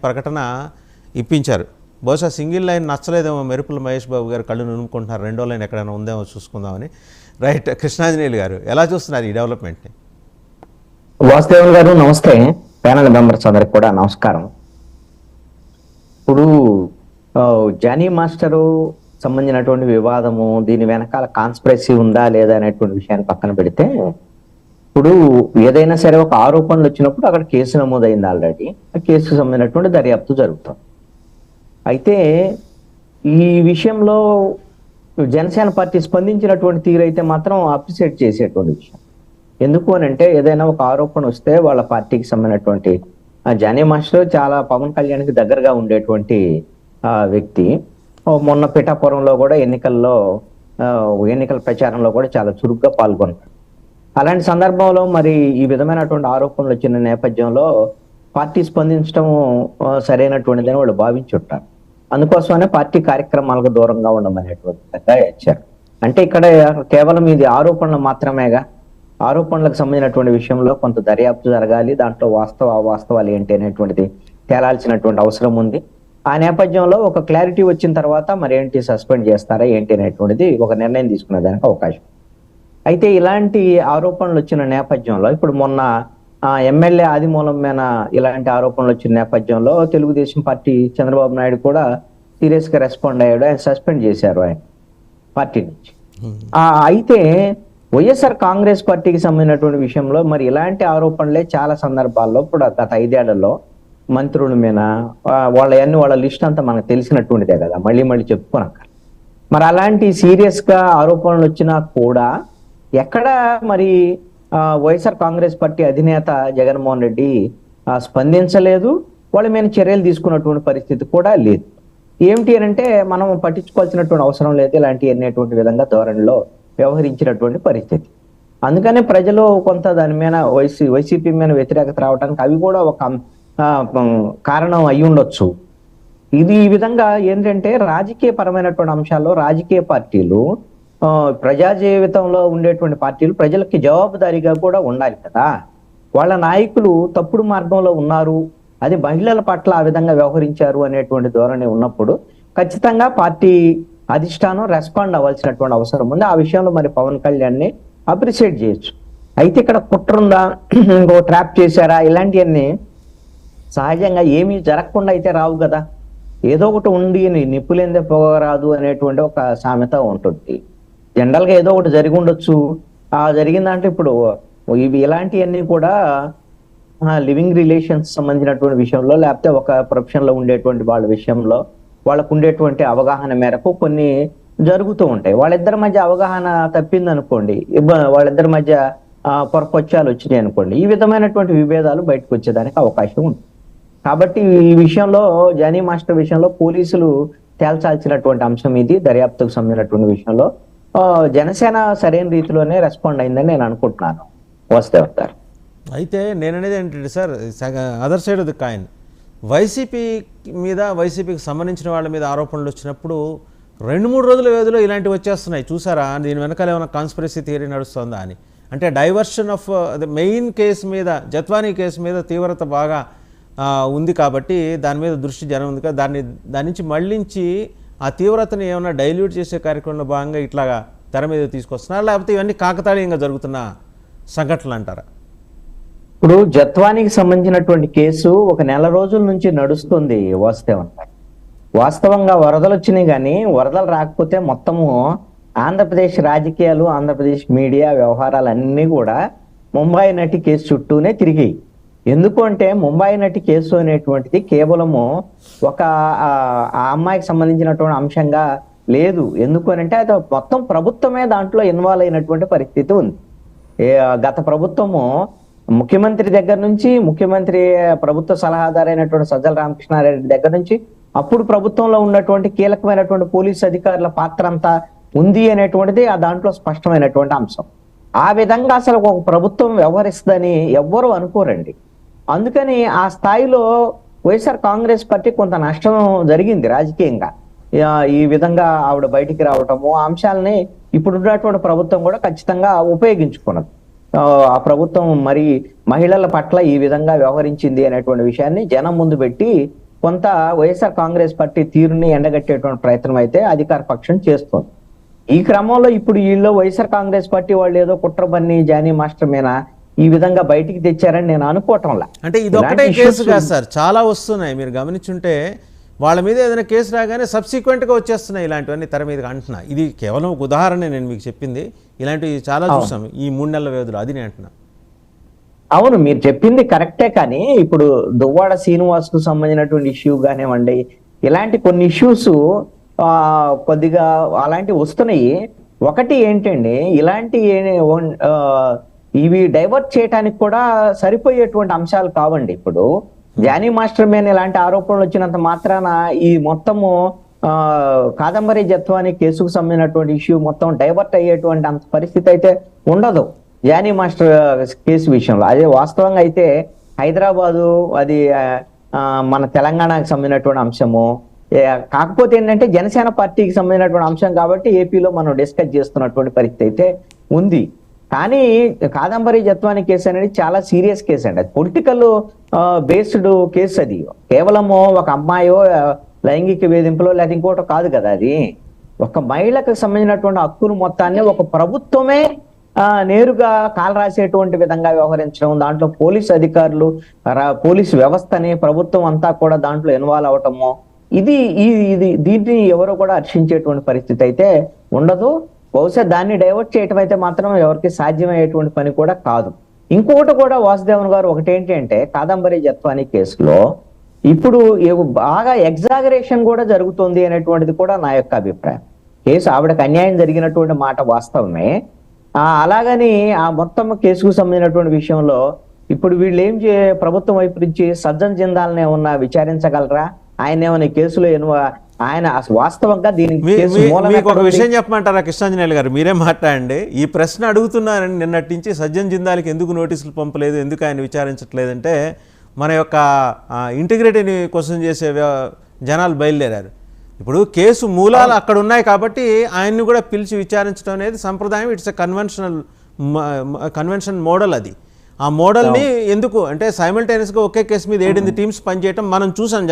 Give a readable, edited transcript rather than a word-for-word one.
ప్రకటన ఇప్పించారు. బహుశా సింగిల్ లైన్ నచ్చలేదేమో, మెరుపుల మహేష్ బాబు గారు కళ్ళు నునుముకుంటున్నారు, రెండో లైన్ ఎక్కడైనా ఉందేమో చూసుకుందామని. రైట్, కృష్ణాంజనేయులు గారు ఎలా చూస్తున్నారు ఈ డెవలప్మెంట్ని? వాసుదేవన్ గారు నమస్తే. ప్యానల్ మెంబర్స్ అందరికి కూడా నమస్కారం. ఇప్పుడు జానీ మాస్టరు సంబంధించినటువంటి వివాదము, దీని వెనకాల కాన్స్పిరసీ ఉందా లేదా అనేటువంటి విషయాన్ని పక్కన పెడితే, ఇప్పుడు ఏదైనా సరే ఒక ఆరోపణలు వచ్చినప్పుడు అక్కడ కేసు నమోదైంది ఆల్రెడీ. ఆ కేసుకు సంబంధించినటువంటి దర్యాప్తు జరుగుతుంది. అయితే ఈ విషయంలో జనసేన పార్టీ స్పందించినటువంటి తీరైతే మాత్రం అప్రిషియేట్ చేసేటువంటి విషయం. ఎందుకు అని అంటే, ఏదైనా ఒక ఆరోపణ వస్తే వాళ్ళ పార్టీకి సంబంధించినటువంటి జానీ మాస్టర్ చాలా పవన్ కళ్యాణ్కి దగ్గరగా ఉండేటువంటి వ్యక్తి. మొన్న పిఠాపురంలో కూడా ఎన్నికల ప్రచారంలో కూడా చాలా చురుగ్గా పాల్గొన్నాడు. అలాంటి సందర్భంలో మరి ఈ విధమైనటువంటి ఆరోపణలు వచ్చిన నేపథ్యంలో పార్టీ స్పందించడం సరైనటువంటిదని వాళ్ళు భావించి ఉంటారు. అందుకోసమనే పార్టీ కార్యక్రమాలకు దూరంగా ఉండమనేటువంటి విధంగా ఇచ్చారు. అంటే ఇక్కడ కేవలం ఇది ఆరోపణలు మాత్రమేగా. ఆరోపణలకు సంబంధించినటువంటి విషయంలో కొంత దర్యాప్తు జరగాలి, దాంట్లో వాస్తవాలు ఏంటి అనేటువంటిది తేలాల్సినటువంటి అవసరం ఉంది. ఆ నేపథ్యంలో ఒక క్లారిటీ వచ్చిన తర్వాత మరి ఏంటి, సస్పెండ్ చేస్తారా ఏంటి అనేటువంటిది ఒక నిర్ణయం తీసుకునేదానికి అవకాశం. అయితే ఇలాంటి ఆరోపణలు వచ్చిన నేపథ్యంలో ఇప్పుడు మొన్న ఎమ్మెల్యే ఆదిమూలం మీద ఇలాంటి ఆరోపణలు వచ్చిన నేపథ్యంలో తెలుగుదేశం పార్టీ చంద్రబాబు నాయుడు కూడా సీరియస్ గా రెస్పాండ్ అయ్యాడు. ఆయన సస్పెండ్ చేశారు ఆయన పార్టీ నుంచి. అయితే వైఎస్ఆర్ కాంగ్రెస్ పార్టీకి సంబంధించినటువంటి విషయంలో మరి ఇలాంటి ఆరోపణలే చాలా సందర్భాల్లో ఇప్పుడు గత 5 ఏళ్లలో మంత్రుల మీద వాళ్ళ లిస్ట్ అంతా మనకు తెలిసినటువంటిదే కదా, మళ్ళీ చెప్పుకోనక్క. మరి అలాంటి సీరియస్ గా ఆరోపణలు వచ్చినా కూడా ఎక్కడ మరి వైఎస్ఆర్ కాంగ్రెస్ పార్టీ అధినేత జగన్మోహన్ రెడ్డి స్పందించలేదు, వాళ్ళ మీద చర్యలు తీసుకున్నటువంటి పరిస్థితి కూడా లేదు. ఏమిటి అని అంటే, మనం పట్టించుకోవాల్సినటువంటి అవసరం లేదు ఇలాంటి అనేటువంటి విధంగా ధోరణిలో వ్యవహరించినటువంటి పరిస్థితి. అందుకనే ప్రజలు కొంత దాని మీద వైసీపీ మీద వ్యతిరేకత రావడానికి అవి కూడా ఒక కారణం అయి ఉండొచ్చు. ఇది ఈ విధంగా ఏంటంటే, రాజకీయ పరమైనటువంటి అంశాల్లో రాజకీయ పార్టీలు, ప్రజా జీవితంలో ఉండేటువంటి పార్టీలు ప్రజలకి జవాబుదారీగా కూడా ఉండాలి కదా. వాళ్ళ నాయకులు తప్పుడు మార్గంలో ఉన్నారు, అది మహిళల పట్ల ఆ విధంగా వ్యవహరించారు అనేటువంటి ధోరణి ఉన్నప్పుడు ఖచ్చితంగా పార్టీ అధిష్టానం రెస్పాండ్ అవ్వాల్సినటువంటి అవసరం ఉంది. ఆ విషయంలో మరి పవన్ కళ్యాణ్ని అప్రిషియేట్ చేయొచ్చు. అయితే ఇక్కడ కుట్రుందా, ఇంకో ట్రాప్ చేశారా, ఇలాంటివన్నీ సహజంగా ఏమీ జరగకుండా అయితే రావు కదా. ఏదో ఒకటి ఉండి నిప్పులేందే పోగరాదు అనేటువంటి ఒక సామెత ఉంటుంది. జనరల్ గా ఏదో ఒకటి జరిగి ఉండొచ్చు. జరిగిన దాంట్లో ఇప్పుడు ఇలాంటివన్నీ కూడా లివింగ్ రిలేషన్స్ సంబంధించినటువంటి విషయంలో, లేకపోతే ఒక ప్రొఫెషన్ లో ఉండేటువంటి వాళ్ళ విషయంలో వాళ్ళకు ఉండేటువంటి అవగాహన మేరకు కొన్ని జరుగుతూ ఉంటాయి. వాళ్ళిద్దరి మధ్య అవగాహన తప్పింది అనుకోండి, వాళ్ళిద్దరి మధ్య పొరపచ్చాలు వచ్చినాయి అనుకోండి, ఈ విధమైనటువంటి విభేదాలు బయటకు వచ్చేదానికి అవకాశం ఉంది. కాబట్టి ఈ విషయంలో జానీ మాస్టర్ విషయంలో పోలీసులు తేల్చాల్సినటువంటి అంశం ఇది. దర్యాప్తుకు సంబంధించినటువంటి విషయంలో జనసేన సరైన రీతిలోనే రెస్పాండ్ అయిందని నేను అనుకుంటున్నాను. వస్తారు. అయితే నేననేది ఏంటంటే sir, other side of the coin, వైసీపీకి సంబంధించిన వాళ్ళ మీద ఆరోపణలు వచ్చినప్పుడు 2-3 రోజుల వ్యవధిలో ఇలాంటివి వచ్చేస్తున్నాయి. చూసారా, దీని వెనకాల ఏమైనా కాన్స్పిరసీ థియరీ నడుస్తుందా అని. అంటే diversion of the main case మీద, జత్వానీ కేసు మీద తీవ్రత బాగా ఉంది కాబట్టి దాని మీద దృష్టి జనం ఉంది కదా, దాని నుంచి మళ్ళించి ఆ తీవ్రతని ఏమైనా డైల్యూట్ చేసే కార్యక్రమంలో భాగంగా ఇట్లాగా తెర మీద తీసుకొస్తున్నారు, లేకపోతే ఇవన్నీ కాకతాళీయంగా జరుగుతున్న సంఘటనలు అంటారా? ఇప్పుడు జత్వానికి సంబంధించినటువంటి కేసు ఒక 1 నెల రోజుల నుంచి నడుస్తుంది. వాస్తవంగా వరదలు వచ్చినాయి, కానీ వరదలు రాకపోతే మొత్తము ఆంధ్రప్రదేశ్ రాజకీయాలు, ఆంధ్రప్రదేశ్ మీడియా వ్యవహారాలన్నీ కూడా ముంబై నటి కేసు చుట్టూనే తిరిగాయి. ఎందుకు అంటే, ముంబై నటి కేసు అనేటువంటిది కేవలము ఒక ఆ అమ్మాయికి సంబంధించినటువంటి అంశంగా లేదు. ఎందుకు అని అంటే, అది మొత్తం ప్రభుత్వమే దాంట్లో ఇన్వాల్వ్ అయినటువంటి పరిస్థితి ఉంది. గత ప్రభుత్వము ముఖ్యమంత్రి దగ్గర నుంచి, ముఖ్యమంత్రి ప్రభుత్వ సలహాదారైనటువంటి సజ్జల రామకృష్ణారెడ్డి దగ్గర నుంచి, అప్పుడు ప్రభుత్వంలో ఉన్నటువంటి కీలకమైనటువంటి పోలీసు అధికారుల పాత్ర అంతా ఉంది అనేటువంటిది ఆ దాంట్లో స్పష్టమైనటువంటి అంశం. ఆ విధంగా అసలు ఒక ప్రభుత్వం వ్యవహరిస్తుందని ఎవ్వరూ అనుకోరండి. అందుకని ఆ స్థాయిలో వైఎస్ఆర్ కాంగ్రెస్ పార్టీ కొంత నష్టం జరిగింది రాజకీయంగా. ఈ విధంగా ఆవిడ బయటికి రావటము, ఆ అంశాలని ఇప్పుడున్నటువంటి ప్రభుత్వం కూడా ఖచ్చితంగా ఉపయోగించుకున్నది. ఆ ప్రభుత్వం మరి మహిళల పట్ల ఈ విధంగా వ్యవహరించింది అనేటువంటి విషయాన్ని జనం ముందు పెట్టి కొంత వైఎస్ఆర్ కాంగ్రెస్ పార్టీ తీరుని ఎండగట్టేటువంటి ప్రయత్నం అయితే అధికార పక్షం చేస్తుంది. ఈ క్రమంలో ఇప్పుడు వీళ్ళు వైఎస్ఆర్ కాంగ్రెస్ పార్టీ వాళ్ళు ఏదో కుట్రబన్ని జానీ మాస్టర్ మీద ఈ విధంగా బయటికి తెచ్చారని నేను అనుకోవటంలా. అంటే ఇది ఒకటే కేసు కాదు సార్, చాలా వస్తున్నాయి. మీరు గమనించుంటే వాళ్ళ మీద ఏదైనా కేసు రాగానే సబ్సిక్వెంట్గా వచ్చేస్తున్నాయి ఇలాంటివన్నీ తెర మీదకి అంటున్నా. ఇది కేవలం ఒక ఉదాహరణ నేను మీకు చెప్పింది, ఇలాంటివి చాలా చూసాం ఈ 3 నెలల వ్యవధిలో, అది నేను అంటున్నా. అవును, మీరు చెప్పింది కరెక్టే, కానీ ఇప్పుడు దువ్వాడ శ్రీనివాస్ కు సంబంధించినటువంటి ఇష్యూ కానివ్వండి, ఇలాంటి కొన్ని ఇష్యూస్ కొద్దిగా అలాంటివి వస్తున్నాయి. ఒకటి ఏంటండి, ఇలాంటి ఇవి డైవర్ట్ చేయడానికి కూడా సరిపోయేటువంటి అంశాలు కావండి. ఇప్పుడు జానీ మాస్టర్ మీద ఇలాంటి ఆరోపణలు వచ్చినంత మాత్రాన ఈ మొత్తము కాదంబరి జత్వాని కేసుకు సంబంధించినటువంటి ఇష్యూ మొత్తం డైవర్ట్ అయ్యేటువంటి అంత పరిస్థితి అయితే ఉండదు జానీ మాస్టర్ కేసు విషయంలో. అదే వాస్తవంగా అయితే హైదరాబాదు అది మన తెలంగాణకు సంబంధించినటువంటి అంశము, కాకపోతే ఏంటంటే జనసేన పార్టీకి సంబంధించినటువంటి అంశం కాబట్టి ఏపీలో మనం డిస్కస్ చేస్తున్నటువంటి పరిస్థితి అయితే ఉంది. కానీ కాదంబరి జత్వాని కేసు అనేది చాలా సీరియస్ కేసు అండి. అది పొలిటికల్ బేస్డ్ కేసు. అది కేవలము ఒక అమ్మాయో లైంగిక వేధింపులో లేదా ఇంకోటి కాదు కదా, అది ఒక మహిళకు సంబంధించినటువంటి హక్కులు మొత్తాన్ని ఒక ప్రభుత్వమే నేరుగా కాలరాసేటువంటి విధంగా వ్యవహరించడం, దాంట్లో పోలీసు అధికారులు పోలీసు వ్యవస్థని ప్రభుత్వం అంతా కూడా దాంట్లో ఇన్వాల్వ్ అవటము, ఇది దీన్ని ఎవరు కూడా హర్షించేటువంటి పరిస్థితి అయితే ఉండదు. బహుశా దాన్ని డైవర్ట్ చేయటం అయితే మాత్రం ఎవరికి సాధ్యమయ్యేటువంటి పని కూడా కాదు. ఇంకొకటి కూడా వాసుదేవన్ గారు, ఒకటేంటి అంటే కాదంబరి జత్వాని కేసులో ఇప్పుడు బాగా ఎగ్జాగరేషన్ కూడా జరుగుతుంది అనేటువంటిది కూడా నా యొక్క అభిప్రాయం. కేసు ఆవిడకి అన్యాయం జరిగినటువంటి మాట వాస్తవమే, అలాగని ఆ మొత్తం కేసుకు సంబంధించినటువంటి విషయంలో ఇప్పుడు వీళ్ళు ప్రభుత్వం వైపు నుంచి సజ్జన్ జిందాల్ని ఏమన్నా విచారించగలరా? ఆయన ఏమైనా కేసులో ఆయన వాస్తవంగా మీకు ఒక విషయం చెప్పమంటారా కృష్ణాంజనేయులు గారు, మీరే మాట్లాడండి. ఈ ప్రశ్న అడుగుతున్నారని నిన్నటి నుంచి సజ్జన్ జిందాల్కి ఎందుకు నోటీసులు పంపలేదు, ఎందుకు ఆయన విచారించట్లేదంటే మన యొక్క ఇంటిగ్రిటీని క్వశ్చన్ చేసే జనాలు బయలుదేరారు. ఇప్పుడు కేసు మూలాలు అక్కడ ఉన్నాయి కాబట్టి ఆయన్ని కూడా పిలిచి విచారించడం అనేది సంప్రదాయం. It's a convention model. అది ఆ మోడల్ని ఎందుకు అంటే సైమల్టేనియస్గా ఒకే కేసు మీద 7 టీమ్స్ పనిచేయటం మనం చూసాం.